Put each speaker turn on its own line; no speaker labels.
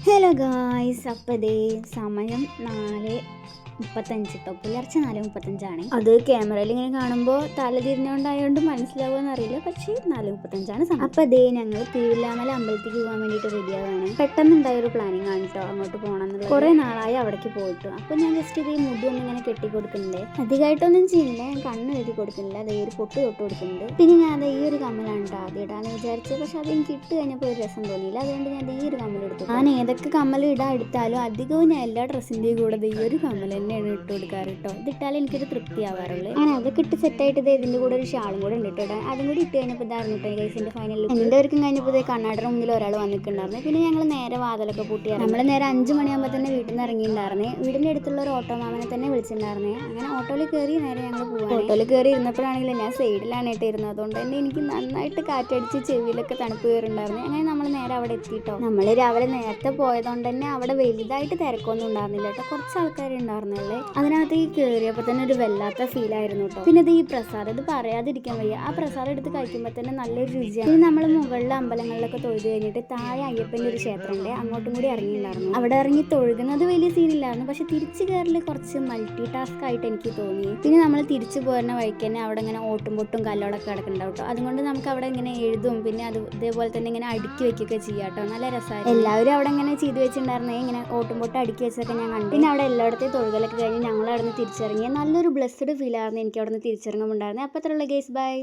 Hello guys, അപ്പോൾ ദേ സമയം 4:35 കേട്ടോ. പുലർച്ചെ 4:35 അത് ക്യാമറയിൽ ഇങ്ങനെ കാണുമ്പോൾ തല തിരിഞ്ഞുകൊണ്ടായതുകൊണ്ട് മനസ്സിലാവുമെന്ന് അറിയില്ല, പക്ഷേ 4:35 സമയം. അപ്പോൾ ദേ ഞങ്ങൾ തിരുവില്ലാമല അമ്പലത്തേക്ക് പോകാൻ വേണ്ടിയിട്ട് റെഡിയാവാണ്. പെട്ടെന്നുണ്ടായൊരു പ്ലാനിങ് ആണ് കേട്ടോ അങ്ങോട്ട് പോകണം എന്നുള്ളത്. കുറേ നാളായി അവിടേക്ക് പോയിട്ട്. അപ്പോൾ ഞാൻ ജസ്റ്റ് ഇത് മുടി ഒന്നും ഇങ്ങനെ കെട്ടി കൊടുക്കുന്നുണ്ട്. അധികമായിട്ടൊന്നും ചെയ്യില്ല, ഞാൻ കണ്ണ് എഴുതി കൊടുക്കുന്നില്ല, അതേ ഒരു പൊട്ട് തൊട്ട് കൊടുക്കുന്നുണ്ട്. പിന്നെ ഞാൻ ഈ ഒരു കമ്മലാണ് കേട്ടോ ആദ്യം ഇടാന്ന് വിചാരിച്ചത്, പക്ഷെ അത് എനിക്ക് ഇട്ട് കഴിഞ്ഞപ്പോൾ ഒരു രസം തോന്നിയില്ല. അതുകൊണ്ട് ഞാൻ ഈ ഒരു കമ്മൽ എടുത്തു. ഞാൻ ഏതൊക്കെ കമ്മൽ എടുത്താലും അധികവും ഞാൻ എല്ലാ ഡ്രസ്സിൻ്റെയും കൂടെ ഈ ഒരു കമ്മൽ തന്നെയാണ് ഇട്ട് കൊടുക്കാറ് കേട്ടോ. ഇതിട്ടാലും എനിക്കൊരു തൃപ്തി ആവാറുള്ളൂ. അങ്ങനെ അതൊക്കെ ഇട്ട് സെറ്റായിട്ട് ഇതിൻ്റെ കൂടെ ഒരു ഷാളും കൂടെ ഉണ്ട് കേട്ടോ. അതും കൂടി ഇട്ട് കഴിഞ്ഞപ്പോൾ ഇതായിരുന്നു കേട്ടോ ഗൈസിൻ്റെ ഫൈനൽ ലുക്ക്. എല്ലാവർക്കും കഴിഞ്ഞപ്പോൾ കണ്ണാടിയുടെ മുന്നിൽ ഒരാൾ വന്നിട്ടുണ്ടായിരുന്നു. പിന്നെ ഞങ്ങൾ നേരെ വാതിലൊക്കെ പൂട്ടിയായിരുന്നു. നമ്മൾ നേരെ 5 മണിയാകുമ്പോൾ തന്നെ വീട്ടിൽ നിന്ന് ഇറങ്ങിയിട്ടുണ്ടായിരുന്നേ. വീടിൻ്റെ അടുത്തുള്ള ഒരു ഓട്ടോ മാമനെ തന്നെ വിളിച്ചിട്ടുണ്ടായിരുന്നേ. അങ്ങനെ ഓട്ടോയിൽ കയറി നേരെ ഞങ്ങൾ പോകാൻ. ഓട്ടോയിൽ കയറി ഇരുന്നപ്പോഴാണെങ്കിൽ ഞാൻ സൈഡിലാണ് ഇട്ടിരുന്നത്. അതുകൊണ്ട് തന്നെ എനിക്ക് നന്നായിട്ട് കാറ്റടിച്ച് ചെവിയിലൊക്കെ തണുപ്പ് കയറുണ്ടായിരുന്നു. അങ്ങനെ നമ്മൾ നേരെ അവിടെ എത്തിയിട്ടോ. നമ്മൾ രാവിലെ നേരത്തെ പോയതുകൊണ്ട് തന്നെ അവിടെ വലുതായിട്ട് തിരക്കൊന്നും ഉണ്ടായിരുന്നില്ല കേട്ടോ. കുറച്ച് ആൾക്കാരുണ്ടായിരുന്നുള്ളേ. അതിനകത്തേക്ക് കയറിയപ്പോൾ തന്നെ ഒരു വല്ലാത്ത ഫീൽ ആയിരുന്നു കേട്ടോ. പിന്നെ ഇത് ഈ പ്രസാദം, ഇത് പറയാതിരിക്കാൻ വയ്യ. ആ പ്രസാദം എടുത്ത് കഴിക്കുമ്പോൾ തന്നെ നല്ലൊരു രുചിയാണ്. പിന്നെ നമ്മൾ മുകളിലെ അമ്പലങ്ങളിലൊക്കെ തൊഴുത് കഴിഞ്ഞിട്ട് താഴെ അയ്യപ്പൻ്റെ ഒരു ക്ഷേത്രമുണ്ട്, അങ്ങോട്ടും കൂടി ഇറങ്ങിയിട്ടുണ്ടായിരുന്നു. അവിടെ ഇറങ്ങി തൊഴുകുന്നത് വലിയ സീനില്ലായിരുന്നു, പക്ഷെ തിരിച്ചു കയറൽ കുറച്ച് മൾട്ടി ടാസ്ക് ആയിട്ട് എനിക്ക് തോന്നി. പിന്നെ നമ്മൾ തിരിച്ചു പോരുന്ന വഴിക്ക് തന്നെ അവിടെ ഇങ്ങനെ ഓട്ടും പൊട്ടും കല്ലോടൊക്കെ കിടക്കുന്നുണ്ടാവും കേട്ടോ. അതുകൊണ്ട് നമുക്ക് അവിടെ ഇങ്ങനെ എഴുതും, പിന്നെ അത് ഇതേപോലെ തന്നെ ഇങ്ങനെ അടുക്കി വെക്കുകയൊക്കെ ചെയ്യാം കേട്ടോ. നല്ല രസമായിരുന്നു. എല്ലാവരും അവിടെ ഇങ്ങനെ ചെയ്ത് വെച്ചിട്ടുണ്ടായിരുന്നേ, ഇങ്ങനെ ഓട്ടും പൊട്ടും അടുക്കി വെച്ചതൊക്കെ ഞാൻ കണ്ടു. പിന്നെ അവിടെ എല്ലായിടത്തും തൊഴുകലൊക്കെ കഴിഞ്ഞ് ഞങ്ങൾ അവിടെ നിന്ന് തിരിച്ചിറങ്ങി. നല്ലൊരു ബ്ലെസ്ഡ് ഫീൽ ആയിരുന്നു എനിക്ക് അവിടെ നിന്ന് തിരിച്ചിറങ്ങുമ്പോൾ ഉണ്ടായിരുന്നത്. അപ്പോൾ അത്രയുള്ള ഗൈസ്, ബൈ.